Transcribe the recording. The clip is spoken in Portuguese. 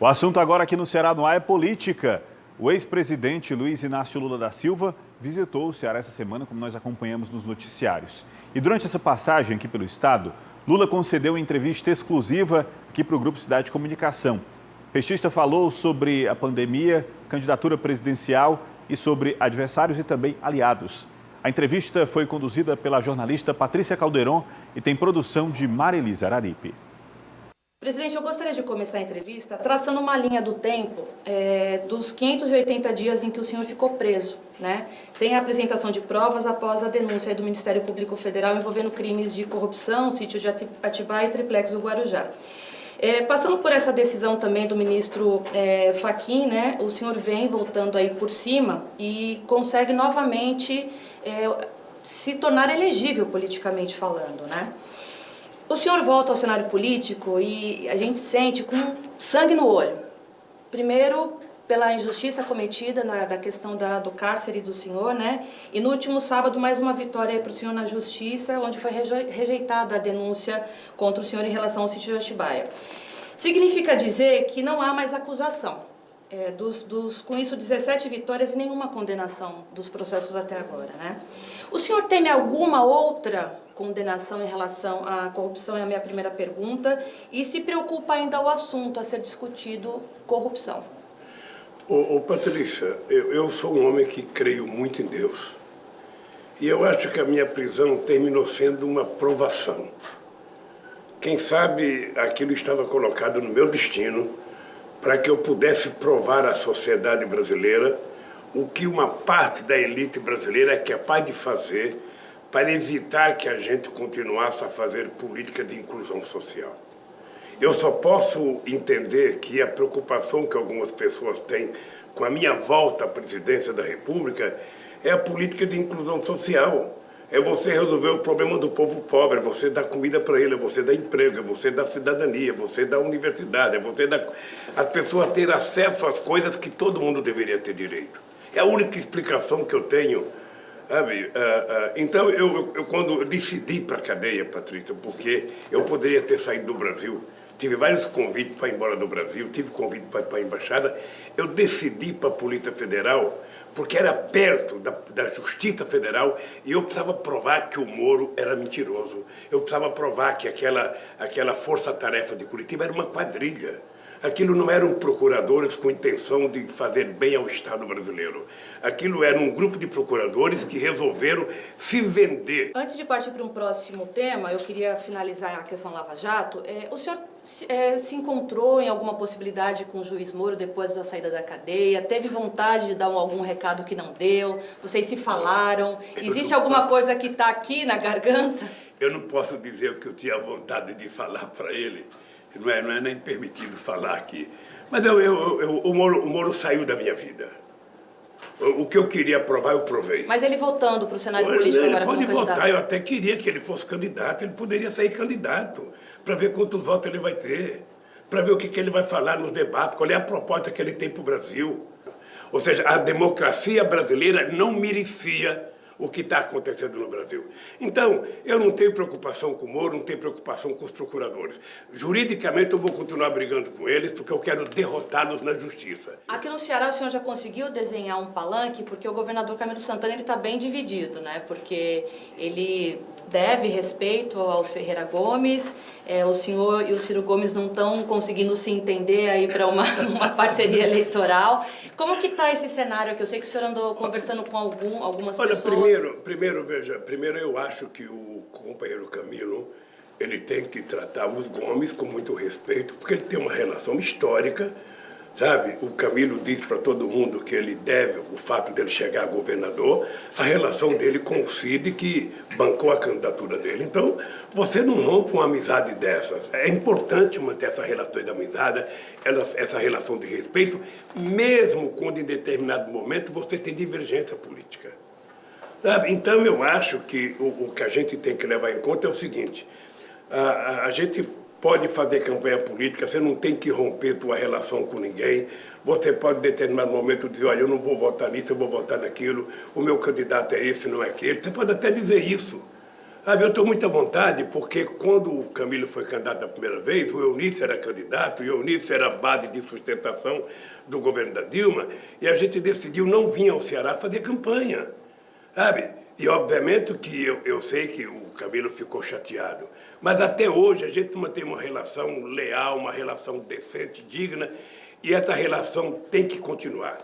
O assunto agora aqui no Ceará no Ar é política. O ex-presidente Luiz Inácio Lula da Silva visitou o Ceará essa semana, como nós acompanhamos nos noticiários. E durante essa passagem aqui pelo estado, Lula concedeu uma entrevista exclusiva aqui para o Grupo Cidade de Comunicação. O petista falou sobre a pandemia, candidatura presidencial e sobre adversários e também aliados. A entrevista foi conduzida pela jornalista Patrícia Calderon e tem produção de Marelisa Araripe. Presidente, eu gostaria de começar a entrevista traçando uma linha do tempo dos 580 dias em que o senhor ficou preso, né? Sem a apresentação de provas após a denúncia do Ministério Público Federal envolvendo crimes de corrupção, sítio de Atibaia e triplex do Guarujá. Passando por essa decisão também do ministro Fachin, né? O senhor vem voltando aí por cima e consegue novamente se tornar elegível politicamente falando, né? O senhor volta ao cenário político e a gente sente com sangue no olho. Primeiro, pela injustiça cometida da questão do cárcere do senhor, né? E no último sábado, mais uma vitória para o senhor na justiça, onde foi rejeitada a denúncia contra o senhor em relação ao sítio de Atibaia. Significa dizer que não há mais acusação. Com isso, 17 vitórias e nenhuma condenação dos processos até agora, né? O senhor teme alguma outra condenação em relação à corrupção? É a minha primeira pergunta. E se preocupa ainda o assunto a ser discutido, corrupção? Patrícia, eu sou um homem que creio muito em Deus. E eu acho que a minha prisão terminou sendo uma provação. Quem sabe aquilo estava colocado no meu destino para que eu pudesse provar à sociedade brasileira o que uma parte da elite brasileira é capaz de fazer para evitar que a gente continuasse a fazer política de inclusão social. Eu só posso entender que a preocupação que algumas pessoas têm com a minha volta à presidência da República é a política de inclusão social. É você resolver o problema do povo pobre, é você dar comida para ele, é você dar emprego, é você dar cidadania, é você dar universidade, é você dar as pessoas ter acesso às coisas que todo mundo deveria ter direito. É a única explicação que eu tenho, sabe? Então, quando eu decidi para a cadeia, Patrícia, porque eu poderia ter saído do Brasil, tive vários convites para ir embora do Brasil, tive convite para ir para a embaixada, eu decidi para a Polícia Federal, porque era perto da Justiça Federal e eu precisava provar que o Moro era mentiroso. Eu precisava provar que aquela força-tarefa de Curitiba era uma quadrilha. Aquilo não eram procuradores com intenção de fazer bem ao Estado brasileiro. Aquilo era um grupo de procuradores que resolveram se vender. Antes de partir para um próximo tema, eu queria finalizar a questão Lava Jato. O senhor se encontrou em alguma possibilidade com o juiz Moro depois da saída da cadeia? Teve vontade de dar algum recado que não deu? Vocês se falaram? Existe alguma coisa que está aqui na garganta? Eu não posso dizer o que eu tinha vontade de falar para ele. Não é nem permitido falar aqui. Mas o Moro saiu da minha vida. O que eu queria provar, eu provei. Mas ele voltando para o cenário político agora como candidato? Ele pode voltar, eu até queria que ele fosse candidato. Ele poderia sair candidato, para ver quantos votos ele vai ter, para ver o que ele vai falar nos debates, qual é a proposta que ele tem para o Brasil. Ou seja, a democracia brasileira não merecia o que está acontecendo no Brasil. Então, eu não tenho preocupação com o Moro, não tenho preocupação com os procuradores. Juridicamente, eu vou continuar brigando com eles, porque eu quero derrotá-los na justiça. Aqui no Ceará, o senhor já conseguiu desenhar um palanque, porque o governador Camilo Santana está bem dividido, né? Porque ele deve respeito aos Ferreira Gomes, o senhor e o Ciro Gomes não estão conseguindo se entender aí para uma parceria eleitoral. Como que está esse cenário aqui? Eu sei que o senhor andou conversando com algumas pessoas. Primeiro eu acho que o companheiro Camilo, ele tem que tratar os Gomes com muito respeito, porque ele tem uma relação histórica, sabe? O Camilo disse para todo mundo que ele deve o fato dele chegar a governador, a relação dele com o Cid, que bancou a candidatura dele. Então, você não rompe uma amizade dessas. É importante manter essa relação de amizade, essa relação de respeito, mesmo quando em determinado momento você tem divergência política. Sabe? Então, eu acho que o que a gente tem que levar em conta é o seguinte: a gente pode fazer campanha política, você não tem que romper tua relação com ninguém. Você pode, em determinado momento, dizer, olha, eu não vou votar nisso, eu vou votar naquilo, o meu candidato é esse, não é aquele. Você pode até dizer isso, Eu estou muito à vontade, porque quando o Camilo foi candidato a primeira vez, o Eunício era candidato, e o Eunício era a base de sustentação do governo da Dilma, e a gente decidiu não vir ao Ceará fazer campanha, sabe? E obviamente que eu sei que o Camilo ficou chateado, mas até hoje a gente mantém uma relação leal, uma relação decente, digna, e essa relação tem que continuar.